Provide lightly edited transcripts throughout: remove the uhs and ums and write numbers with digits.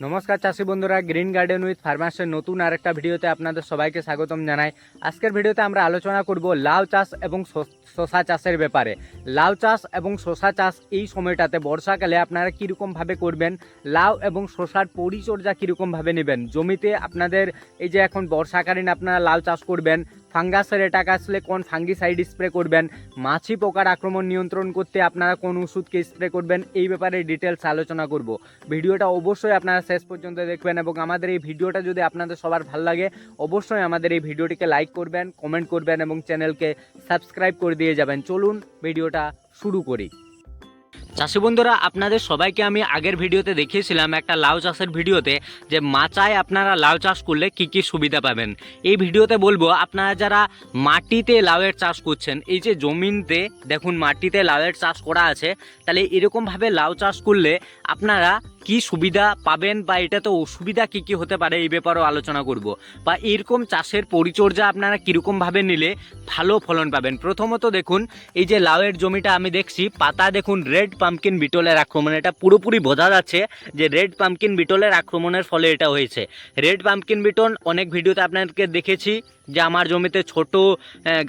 নমস্কার চাষি বন্ধুরা, গ্রিন গার্ডেন উইথ ফার্মার্সের নতুন আরেকটা ভিডিওতে আপনাদের সবাইকে স্বাগতম জানাই। আজকের ভিডিওতে আমরা আলোচনা করব লাউ চাষ এবং শশা চাষের ব্যাপারে। লাউ চাষ এবং শশা চাষ এই সময়টাতে বর্ষাকালে আপনারা কীরকমভাবে করবেন, লাউ এবং শশার পরিচর্যা কীরকমভাবে নেবেন, জমিতে আপনাদের এই যে এখন বর্ষাকালীন আপনারা লাউ চাষ করবেন, ফাঙ্গাসের অ্যাটাক আসলে কোন ফাঙ্গিসাইড স্প্রে করবেন, মাছি পোকার আক্রমণ নিয়ন্ত্রণ করতে আপনারা কোন ওষুধকে স্প্রে করবেন, এই ব্যাপারে ডিটেলস আলোচনা করব। ভিডিওটা অবশ্যই আপনারা শেষ পর্যন্ত দেখবেন এবং আমাদের এই ভিডিওটা যদি আপনাদের সবার ভালো লাগে অবশ্যই আমাদের এই ভিডিওটিকে লাইক করবেন, কমেন্ট করবেন এবং চ্যানেলকে সাবস্ক্রাইব করে দিয়ে যাবেন। চলুন ভিডিওটা শুরু করি। চাষি বন্ধুরা, আপনাদের সবাইকে আমি আগের ভিডিওতে দেখিয়েছিলাম একটা লাউ চাষের ভিডিওতে যে মাচায় আপনারা লাউ চাষ করলে কি কি সুবিধা পাবেন। এই ভিডিওতে বলবো আপনারা যারা মাটিতে লাউয়ের চাষ করছেন, এই যে জমিতে দেখুন মাটিতে লাউয়ের চাষ করা আছে, তাহলে এরকমভাবে লাউ চাষ করলে আপনারা কি সুবিধা পাবেন বা এটাতে অসুবিধা কি কি হতে পারে এই ব্যাপারেও আলোচনা করব, বা এরকম চাষের পরিচর্যা আপনারা কীরকমভাবে নিলে ভালো ফলন পাবেন। প্রথমত দেখুন এই যে লাউয়ের জমিটা আমি দেখছি, পাতা দেখুন রেড পাম্পকিন বিটলের আক্রমণ, এটা পুরোপুরি বোঝা যাচ্ছে যে রেড পাম্পকিন বিটলের আক্রমণের ফলে এটা হয়েছে। রেড পাম্পকিন বিটল অনেক ভিডিওতে আপনাদেরকে দেখেছি যে আমার জমিতে ছোট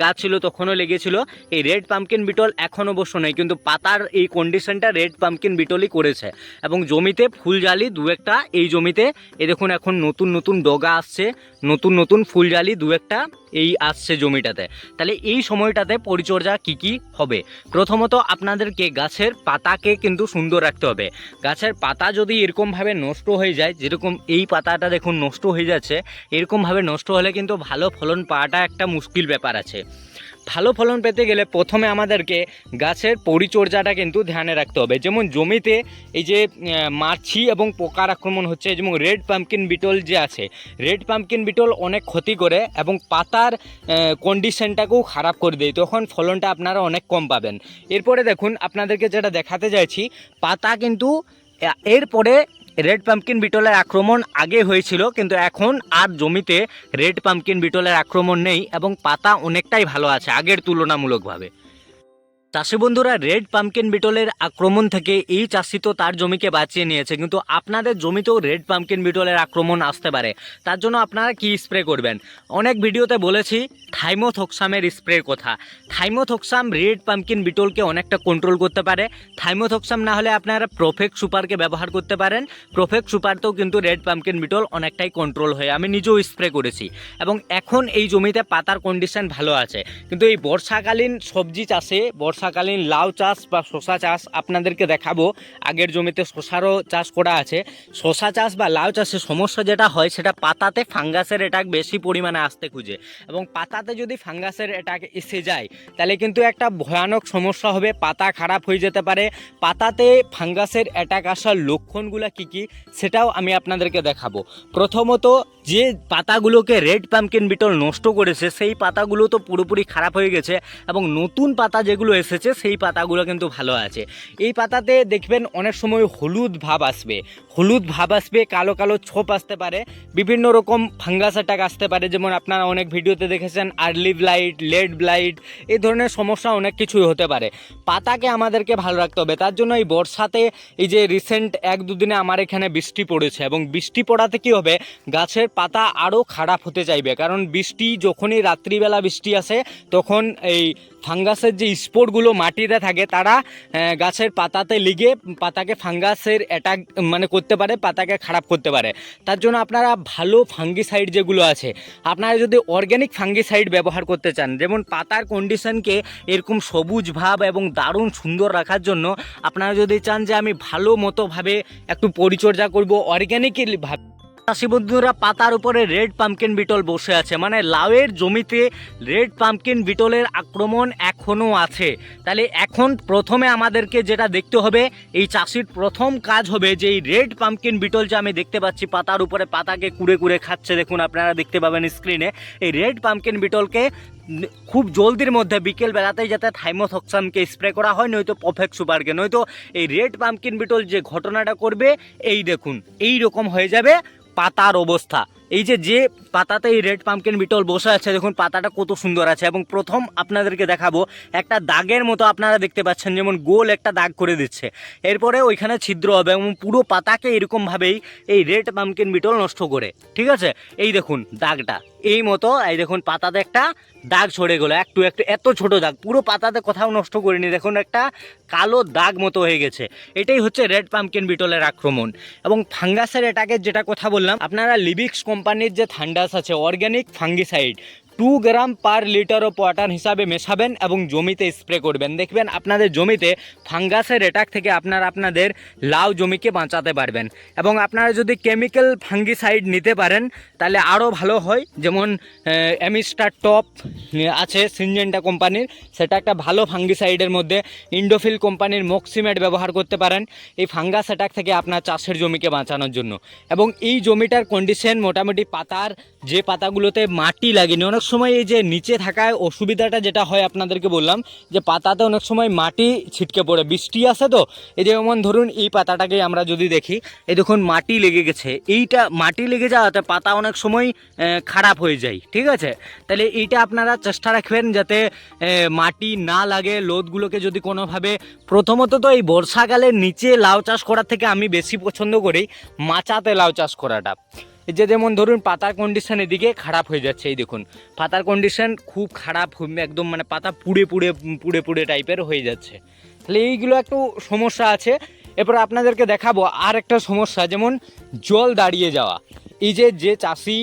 গাছ ছিল তখনও লেগেছিল। এই রেড পাম্পকিন বিটল এখন অবশ্য নেই, কিন্তু পাতার এই কন্ডিশনটা রেড পাম্পকিন বিটলই করেছে এবং জমিতে ফুলজালি দু একটা, এই জমিতে এই দেখুন এখন নতুন নতুন ডগা আসছে, নতুন নতুন ফুলজালি দু একটা এই আসছে জমিটাতে। তাহলে এই সময়টাতে পরিচর্যা কি কি হবে, প্রথমত আপনাদেরকে গাছের পাতাকে কিন্তু সুন্দর রাখতে হবে। গাছের পাতা যদি এরকমভাবে নষ্ট হয়ে যায়, যেরকম এই পাতাটা দেখুন নষ্ট হয়ে যাচ্ছে, এরকমভাবে নষ্ট হলে কিন্তু ভালো ফলন পাওয়াটা একটা মুশকিল ব্যাপার আছে। ভালো ফলন পেতে গেলে প্রথমে আমাদেরকে গাছের পরিচর্যাটা কিন্তু ধ্যানে রাখতে হবে। যেমন জমিতে এই যে মাছি এবং পোকার আক্রমণ হচ্ছে, যেমন রেড পাম্পকিন বিটল যে আছে, রেড পাম্পকিন বিটল অনেক ক্ষতি করে এবং পাতার কন্ডিশনটাকেও খারাপ করে দেয়, তখন ফলনটা আপনারা অনেক কম পাবেন। এরপরে দেখুন আপনাদেরকে যেটা দেখাতে চাইছি, পাতা কিন্তু এরপরে রেড পাম্পকিন বিটলের আক্রমণ আগে হয়েছিল, কিন্তু এখন আর জমিতে রেড পাম্পকিন বিটলের আক্রমণ নেই এবং পাতা অনেকটাই ভালো আছে আগের তুলনামূলকভাবে। চাষি বন্ধুরা, রেড পাম্পকিন বিটলের আক্রমণ থেকে এই চাষি তো তার জমিকে বাঁচিয়ে নিয়েছে, কিন্তু আপনাদের জমিতেও রেড পাম্পকিন বিটলের আক্রমণ আসতে পারে। তার জন্য আপনারা কি স্প্রে করবেন, অনেক ভিডিওতে বলেছি থাইমোথক্সামের স্প্রের কথা। থাইমোথক্সাম রেড পাম্পকিন বিটলকে অনেকটা কন্ট্রোল করতে পারে। থাইমোথক্সাম না হলে আপনারা প্রোফেক্ট সুপারকে ব্যবহার করতে পারেন। প্রোফেক্ট সুপারতেও কিন্তু রেড পাম্পকিন বিটল অনেকটাই কন্ট্রোল হয়, আমি নিজেও স্প্রে করেছি এবং এখন এই জমিতে পাতার কন্ডিশন ভালো আছে। কিন্তু এই বর্ষাকালীন সবজি চাষে, বর্ষাকালীন লাউ চাষ বা শশা চাষ আপনাদেরকে দেখাবো। আগের জমিতে শশারও চাষ করা আছে। শশা চাষ বা লাউ চাষে সমস্যা যেটা হয় সেটা পাতাতে ফাঙ্গাসের অ্যাটাক বেশি পরিমাণে আসতে খুঁজে, এবং পাতাতে যদি ফাঙ্গাসের অ্যাটাক এসে যায় তাহলে কিন্তু একটা ভয়ানক সমস্যা হবে, পাতা খারাপ হয়ে যেতে পারে। পাতাতে ফাঙ্গাসের অ্যাটাক আসার লক্ষণগুলো কি কি সেটাও আমি আপনাদেরকে দেখাবো। প্রথমত যে পাতাগুলোকে রেড পাম্পকিন বিটল নষ্ট করেছে সেই পাতাগুলো তো পুরোপুরি খারাপ হয়ে গেছে এবং নতুন পাতা যেগুলো এসেছে সেই পাতাগুলো কিন্তু ভালো আছে। এই পাতাতে দেখবেন অনেক সময় হলুদ ভাব আসবে, হলুদ ভাব আসবে, কালো কালো ছোপ আসতে পারে, বিভিন্ন রকম ফাঙ্গাস অ্যাটাক আসতে পারে। যেমন আপনারা অনেক ভিডিওতে দেখেছেন আর্লি ব্লাইট, লেট ব্লাইট, এই ধরনের সমস্যা অনেক কিছুই হতে পারে। পাতাকে আমাদেরকে ভালো রাখতে হবে। তার জন্য এই বর্ষাতে এই যে রিসেন্ট 1-2 দিনে আমার এখানে বৃষ্টি পড়েছে এবং বৃষ্টি পড়াতে কী হবে, গাছের পাতা আরও খারাপ হতে চাইবে, কারণ বৃষ্টি যখনই রাত্রিবেলা বৃষ্টি আসে তখন এই ফাঙ্গাসের যে স্পোরগুলো মাটিতে থাকে তারা গাছের পাতাতে লেগে পাতাকে ফাঙ্গাসের অ্যাটাক করতে পারে, পাতাকে খারাপ করতে পারে। তার জন্য আপনারা ভালো ফাঙ্গিসাইড যেগুলো আছে, আপনারা যদি অর্গ্যানিক ফাঙ্গিসাইড ব্যবহার করতে চান, যেমন পাতার কন্ডিশনকে এরকম সবুজ ভাব এবং দারুণ সুন্দর রাখার জন্য আপনারা যদি চান যে আমি ভালো মতোভাবে একটু পরিচর্যা করব অর্গ্যানিকলি ভাবে, চাষি বন্ধুরা পাতার উপরে রেড পাম্পকিন বিটল বসে আছে, মানে লাউয়ের জমিতে রেড পাম্পকিন বিটলের আক্রমণ এখনও আছে। তাহলে এখন প্রথমে আমাদেরকে যেটা দেখতে হবে, এই চাষির প্রথম কাজ হবে যে এই রেড পাম্পকিন বিটল যে আমি দেখতে পাচ্ছি পাতার উপরে পাতাকে কুড়ে কুড়ে খাচ্ছে, দেখুন আপনারা দেখতে পাবেন স্ক্রিনে, এই রেড পাম্পকিন বিটলকে খুব জলদির মধ্যে বিকেল বেলাতেই যাতে থাইমোথক্সামকে স্প্রে করা হয়, নয়তো প্রোফেক্ট সুপারকে, নয়তো এই রেড পাম্পকিন বিটল যে ঘটনাটা করবে এই দেখুন এই রকম হয়ে যাবে পাতার অবস্থা। এই যে পাতাতে এই রেড পাম্পকিন বিটল বসে আছে, দেখুন পাতাটা কত সুন্দর আছে। এবং প্রথম আপনাদেরকে দেখাবো একটা দাগের মতো আপনারা দেখতে পাচ্ছেন, যেমন গোল একটা দাগ করে দিচ্ছে, এরপরে ওইখানে ছিদ্র হবে এবং পুরো পাতাকে এরকমভাবেই এই রেড পাম্পকিন বিটল নষ্ট করে। ঠিক আছে, এই দেখুন দাগটা এই মতো, এই দেখুন পাতাতে একটা দাগ ছড়ে গেলো, একটু একটু এত ছোট দাগ, পুরো পাতাতে কোথাও নষ্ট করিনি, দেখুন একটা কালো দাগ মতো হয়ে গেছে। এটাই হচ্ছে রেড পাম্পকিন বিটলের আক্রমণ। এবং ফাঙ্গাসের অ্যাটাকের যেটা কথা বললাম, আপনারা লিবিক্স কোম্পানির যে থান্ডাস আছে organic fungicide 2 gram per litre of water হিসাবে মেশাবেন এবং জমিতে স্প্রে করবেন। দেখবেন আপনাদের জমিতে ফাঙ্গাসের অ্যাটাক থেকে আপনারা আপনাদের লাউ জমিকে বাঁচাতে পারবেন। এবং আপনারা যদি কেমিক্যাল ফাঙ্গিসাইড নিতে পারেন তাহলে আরও ভালো হয়, যেমন অ্যামিস্টার টপ আছে সিনজেন্টা কোম্পানির, সেটা একটা ভালো ফাঙ্গিসাইডের মধ্যে। ইন্ডোফিল কোম্পানির মক্সিমেট ব্যবহার করতে পারেন এই ফাঙ্গাস অ্যাটাক থেকে আপনার চাষের জমিকে বাঁচানোর জন্য। এবং এই জমিটার কন্ডিশন মোটামুটি পাতার যে পাতাগুলোতে মাটি লাগেনি, অনেক সময় এই যে নিচে থাকায় অসুবিধাটা যেটা হয় আপনাদেরকে বললাম যে পাতাতে অনেক সময় মাটি ছিটকে পড়ে, বৃষ্টি আসে তো। এই যেমন ধরুন এই পাতাটাকে আমরা যদি দেখি, এই দেখুন মাটি লেগে গেছে, এইটা মাটি লেগে যাওয়াতে পাতা অনেক সময় খারাপ হয়ে যায়। ঠিক আছে, তাহলে এইটা আপনারা চেষ্টা রাখবেন যাতে মাটি না লাগে। লোদগুলোকে যদি কোনোভাবে, প্রথমত তো এই বর্ষাকালে নিচে লাউ চাষ করার থেকে আমি বেশি পছন্দ করি মাচাতে লাউ চাষ করাটা। এই যে যেমন ধরুন পাতার কন্ডিশন এদিকে খারাপ হয়ে যাচ্ছে, এই দেখুন পাতার কন্ডিশন খুব খারাপ, একদম মানে পাতা পুড়ে পুড়ে পুড়ে পুড়ে টাইপের হয়ে যাচ্ছে। তাহলে এইগুলো একটু সমস্যা আছে। এরপর আপনাদেরকে দেখাবো আর একটা সমস্যা, যেমন জল দাঁড়িয়ে যাওয়া। এই যে চাষি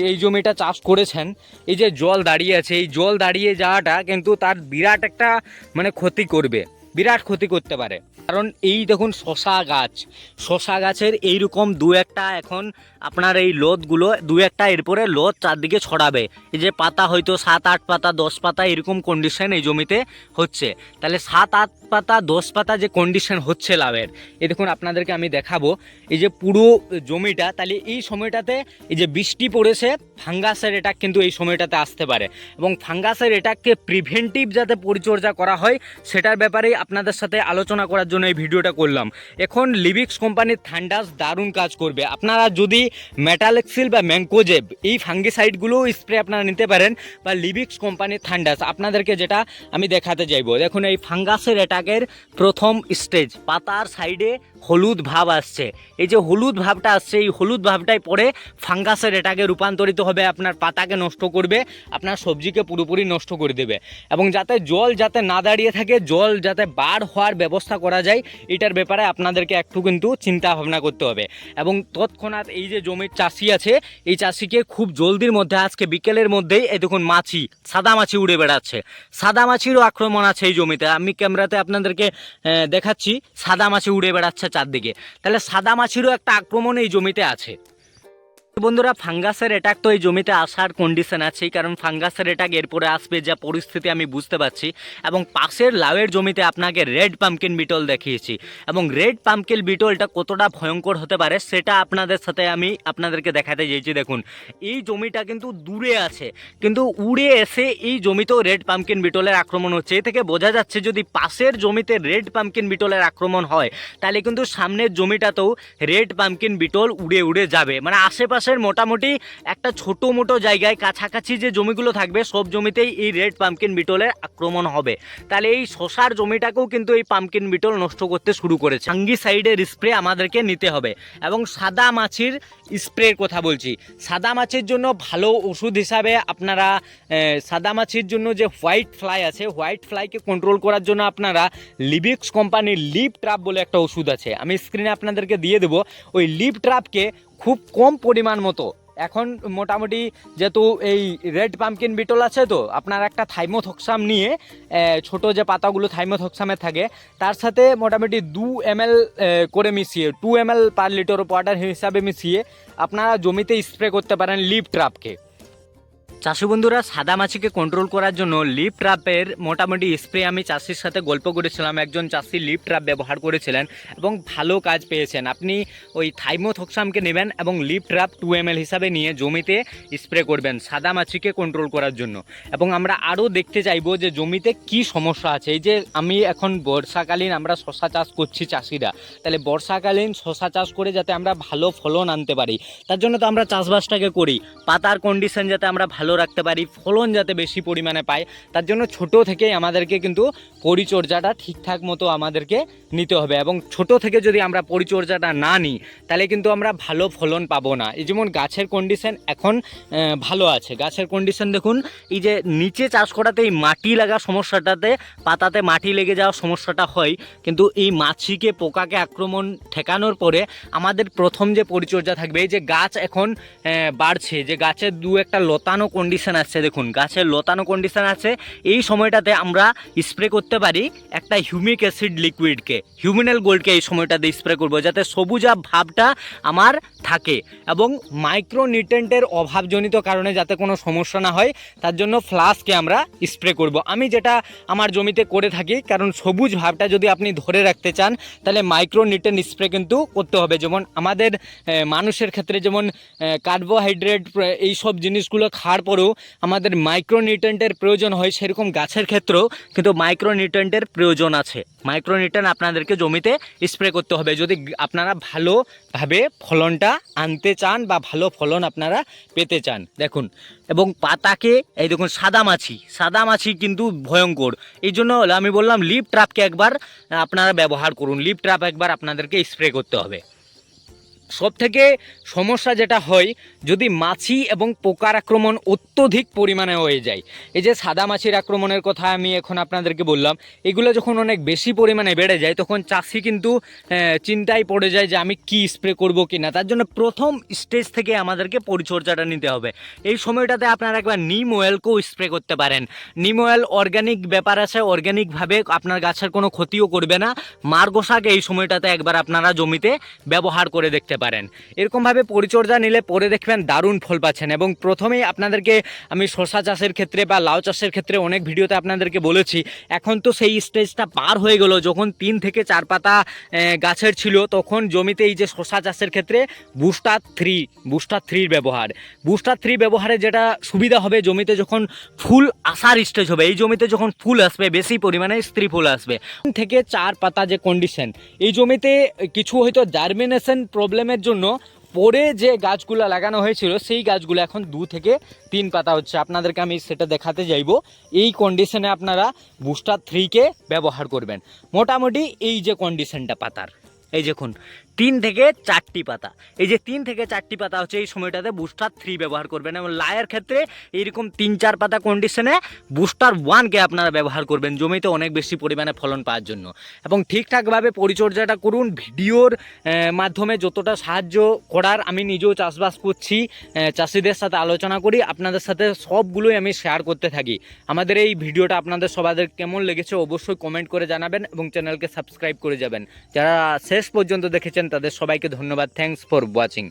এই জমিটা চাষ করেছেন, এই যে জল দাঁড়িয়ে আছে, এই জল দাঁড়িয়ে যাওয়াটা কিন্তু তার বিরাট একটা মানে ক্ষতি করবে, বিরাট ক্ষতি করতে পারে। কারণ এই দেখুন শশা গাছের এইরকম দু একটা এখন আপনার এই লোদগুলো দু একটা এরপরে লোদ চারদিকে ছড়াবে। এই যে পাতা হয়তো 7-8 পাতা 10 পাতা এরকম কন্ডিশন এই জমিতে হচ্ছে, তাহলে 7-8 পাতা 10 পাতা যে কন্ডিশন হচ্ছে লাভের, এই দেখুন আপনাদেরকে আমি দেখাবো এই যে পুরো জমিটা। তাহলে এই সময়টাতে এই যে বৃষ্টি পড়েছে, ফাঙ্গাসের অ্যাটাক কিন্তু এই সময়টাতে আসতে পারে। এবং ফাঙ্গাসের অ্যাটাককে প্রিভেন্টিভ যাতে পরিচর্যা করা হয় সেটার ব্যাপারেই আপনাদের সাথে আলোচনা করার জন্য এই ভিডিওটা করলাম। এখন লিবিক্স কোম্পানির থান্ডাস দারুণ কাজ করবে। আপনারা যদি মেটালেক্সিল বা ম্যাঙ্কোজেব এই ফাঙ্গিসাইডগুলোও স্প্রে আপনারা নিতে পারেন, বা লিবিক্স কোম্পানির থান্ডাস আপনাদেরকে যেটা আমি দেখাতে চাইবো। দেখুন এই ফাঙ্গাসের অ্যাটাকের প্রথম স্টেজ, পাতার সাইডে হলুদ ভাব আসছে, এই যে হলুদ ভাবটা আসছে, এই হলুদ ভাবটাই পরে ফাঙ্গাসের অ্যাটাকে রূপান্তরিত হবে, আপনার পাতাকে নষ্ট করবে, আপনার সবজিকে পুরোপুরি নষ্ট করে দেবে। এবং যাতে জল যাতে না দাঁড়িয়ে থাকে, জল যাতে বার হওয়ার ব্যবস্থা করা যায়, এটার ব্যাপারে আপনাদেরকে একটু কিন্তু চিন্তা ভাবনা করতে হবে। এবং তৎক্ষণাৎ এই যে জমির চাষি আছে, এই চাষিকে খুব জলদির মধ্যে আজকে বিকেলের মধ্যেই এই দেখুন মাছি, সাদা মাছি উড়ে বেড়াচ্ছে, সাদা মাছিরও আক্রমণ আছে এই জমিতে। আমি ক্যামেরাতে আপনাদেরকে দেখাচ্ছি, সাদা মাছি উড়ে বেড়াচ্ছে চারদিকে, তাহলে সাদা মাছিরও একটা আক্রমণ এই জমিতে আছে। বন্ধুরা ফাঙ্গাসের অ্যাটাক তো এই জমিতে আসার কন্ডিশন আছেই, কারণ ফাঙ্গাসের অ্যাটাক এরপরে আসবে যা পরিস্থিতি আমি বুঝতে পারছি। এবং পাশের লাউয়ের জমিতে আপনাকে রেড পাম্পকিন বিটল দেখিয়েছি, এবং রেড পাম্পকিন বিটলটা কতটা ভয়ঙ্কর হতে পারে সেটা আপনাদের সাথে আমি আপনাদেরকে দেখাতে চাইছি। দেখুন এই জমিটা কিন্তু দূরে আছে, কিন্তু উড়ে এসে এই জমিতেও রেড পাম্পকিন বিটলের আক্রমণ হচ্ছে। এ থেকে বোঝা যাচ্ছে যদি পাশের জমিতে রেড পাম্পকিন বিটলের আক্রমণ হয় তাহলে কিন্তু সামনের জমিটাতেও রেড পাম্পকিন বিটল উড়ে উড়ে যাবে। মানে আশেপাশে মোটামুটি একটা ছোট মোটো জায়গায় কাছাকাছি যে জমিগুলো থাকবে সব জমিতেই এই রেড পাম্পকিন বিটলের আক্রমণ হবে। তাহলে এই শশার জমিটাকেও কিন্তু এই পাম্পকিন বিটল নষ্ট করতে শুরু করেছে। ফাঙ্গিসাইডের স্প্রে আমাদেরকে নিতে হবে। এবং সাদা মাছির স্প্রের কথা বলছি, সাদা মাছির জন্য ভালো ওষুধ হিসাবে আপনারা সাদা মাছির জন্য যে হোয়াইট ফ্লাই আছে, হোয়াইট ফ্লাইকে কন্ট্রোল করার জন্য আপনারা লিবিক্স কোম্পানির লিপ ট্রাপ বলে একটা ওষুধ আছে, আমি স্ক্রিনে আপনাদেরকে দিয়ে দেবো। ওই লিপ ট্রাপকে খুব কম পরিমাণ মতো, এখন মোটামুটি যেহেতু এই রেড পাম্পকিন বিটল আছে তো আপনার একটা থাইমোথক্সাম নিয়ে, ছোট যে পাতাগুলো থাইমোথক্সামে থাকে তার সাথে মোটামুটি 2 ml করে মিশিয়ে 2 ml পার লিটার ওয়াটার হিসাবে মিশিয়ে আপনারা জমিতে স্প্রে করতে পারেন লিপ ট্রাপকে। চাষি বন্ধুরা, সাদা মাছিকে কন্ট্রোল করার জন্য লিপ ট্র্যাপের মোটামুটি স্প্রে আমি চাষির সাথে গল্প করেছিলাম। একজন চাষি লিপ ট্র্যাপ ব্যবহার করেছিলেন এবং ভালো কাজ পেয়েছেন। আপনি ওই থাইমোথক্সামকে নেবেন এবং লিপ ট্র্যাপ 2 ml হিসাবে নিয়ে জমিতে স্প্রে করবেন সাদা মাছিকে কন্ট্রোল করার জন্য। এবং আমরা আরও দেখতে চাইবো যে জমিতে কি সমস্যা আছে। এই যে আমি এখন বর্ষাকালীন আমরা শশা চাষ করছি চাষিরা, তাহলে বর্ষাকালীন শশা চাষ করে যাতে আমরা ভালো ফলন আনতে পারি, তার জন্য তো আমরা চাষবাসটাকে করি। পাতার কন্ডিশন যাতে আমরা ভালো রাখতে পারি, ফলন যাতে বেশি পরিমাণে পাই, তার জন্য ছোট থেকেই আমাদেরকে কিন্তু পরিচর্যাটা ঠিকঠাক মতো আমাদেরকে নিতে হবে। এবং ছোট থেকে যদি আমরা পরিচর্যাটা না নিই তাহলে কিন্তু আমরা ভালো ফলন পাবো না। এই যেমন গাছের কন্ডিশন এখন ভালো আছে, গাছের কন্ডিশন দেখুন। এই যে নিচে চাষ করাতে এই মাটি লাগা সমস্যাটাতে, পাতাতে মাটি লেগে যাওয়ার সমস্যাটা হয়, কিন্তু এই মাছিকে পোকাকে আক্রমণ ঠেকানোর পরে আমাদের প্রথম যে পরিচর্যা থাকবে, এই যে গাছ এখন বাড়ছে, যে গাছের দু একটা লতানো কন্ডিশন আছে, দেখুন গাছের লতানো কন্ডিশন আছে, এই সময়টাতে আমরা স্প্রে করতে পারি একটা হিউমিক অ্যাসিড লিকুইডকে, হিউমিনাল গোল্ডকে এই সময়টাতে স্প্রে করব, যাতে সবুজা ভাবটা আমার থাকে এবং মাইক্রোনিউট্রিয়েন্টের অভাবজনিত কারণে যাতে কোনো সমস্যা না হয়, তার জন্য ফ্লাস্কে আমরা স্প্রে করব। আমি যেটা আমার জমিতে করে থাকি, কারণ সবুজ ভাবটা যদি আপনি ধরে রাখতে চান তাহলে মাইক্রোনিউট্রিয়েন্ট স্প্রে কিন্তু করতে হবে। যেমন আমাদের মানুষের ক্ষেত্রে যেমন কার্বোহাইড্রেট এইসব জিনিসগুলো খাওয়ার পরেও আমাদের মাইক্রোনিউট্রিয়েন্টের প্রয়োজন হয়, সেরকম গাছের ক্ষেত্রেও কিন্তু মাইক্রোনিউট্রিয়েন্টের প্রয়োজন আছে। মাইক্রোনিউট্রিয়েন্ট আপনাদেরকে জমিতে স্প্রে করতে হবে যদি আপনারা ভালোভাবে ফলনটা আনতে চান বা ভালো ফলন আপনারা পেতে চান। দেখুন, এবং পাতাকে এই দেখুন সাদা মাছি কিন্তু ভয়ঙ্কর। এই জন্য আমি বললাম লিপ ট্র্যাপকে একবার আপনারা ব্যবহার করুন, লিপ ট্র্যাপ একবার আপনাদেরকে স্প্রে করতে হবে। সব থেকে সমস্যা যেটা হয়, যদি মাছি এবং পোকার আক্রমণ অত্যধিক পরিমাণে হয়ে যায়, এই যে সাদা মাছির আক্রমণের কথা আমি এখন আপনাদেরকে বললাম, এগুলো যখন অনেক বেশি পরিমাণে বেড়ে যায় তখন চাষি কিন্তু চিন্তায় পড়ে যায় যে আমি কি স্প্রে করব কি না। তার জন্য প্রথম স্টেজ থেকে আমাদেরকে পরিচর্যাটা নিতে হবে। এই সময়টাতে আপনারা একবার নিম অয়েলকেও স্প্রে করতে পারেন। নিম অয়েল অর্গ্যানিক ব্যাপার আছে, অর্গ্যানিকভাবে আপনার গাছের কোনো ক্ষতিও করবে না। মারগোসাকে এই সময়টাতে একবার আপনারা জমিতে ব্যবহার করে দেখতে পারেন। এরকমভাবে পরিচর্যা নিলে পরে দেখবেন দারুণ ফল পাচ্ছেন। এবং প্রথমেই আপনাদেরকে আমি শশা চাষের ক্ষেত্রে বা লাউ চাষের ক্ষেত্রে অনেক ভিডিওতে আপনাদেরকে বলেছি, এখন তো সেই স্টেজটা পার হয়ে গেল। যখন 3 থেকে 4 পাতা গাছের ছিল তখন জমিতে এই যে শশা চাষের ক্ষেত্রে বুস্টার 3 বুস্টার 3 ব্যবহারে যেটা সুবিধা হবে, জমিতে যখন ফুল আসার স্টেজ হবে, এই জমিতে যখন ফুল আসবে বেশি পরিমাণে স্ত্রী ফুল আসবে, 3 থেকে 4 পাতা যে কন্ডিশন, এই জমিতে কিছু হয়তো জার্মিনেশন প্রবলেমের জন্য পরে যে গাছগুলো লাগানো হয়েছিল সেই গাছগুলো এখন 2 থেকে 3 পাতা হচ্ছে। আপনাদেরকে আমি সেটা দেখাতে যাইব। এই কন্ডিশনে আপনারা বুস্টার 3কে ব্যবহার করবেন। মোটামুটি এই যে কন্ডিশনটা পাতার, এই দেখুন 3 থেকে 4টি পাতা, এই যে 3 থেকে 4টি পাতা হচ্ছে, এই সময়টাতে বুস্টার 3 ব্যবহার করবেন। এবং লায়ের ক্ষেত্রে এইরকম 3-4 পাতা কন্ডিশনে বুস্টার 1কে আপনারা ব্যবহার করবেন জমিতে অনেক বেশি পরিমাণে ফলন পাওয়ার জন্য। এবং ঠিকঠাকভাবে পরিচর্যাটা করুন। ভিডিওর মাধ্যমে যতটা সাহায্য করার, আমি নিজেও চাষবাস করছি, চাষিদের সাথে আলোচনা করি, আপনাদের সাথে সবগুলোই আমি শেয়ার করতে থাকি। আমাদের এই ভিডিওটা আপনাদের সবাদের কেমন লেগেছে অবশ্যই কমেন্ট করে জানাবেন এবং চ্যানেলকে সাবস্ক্রাইব করে যাবেন। যারা শেষ পর্যন্ত দেখেছেন তাদের সবাইকে ধন্যবাদ। Thanks for watching.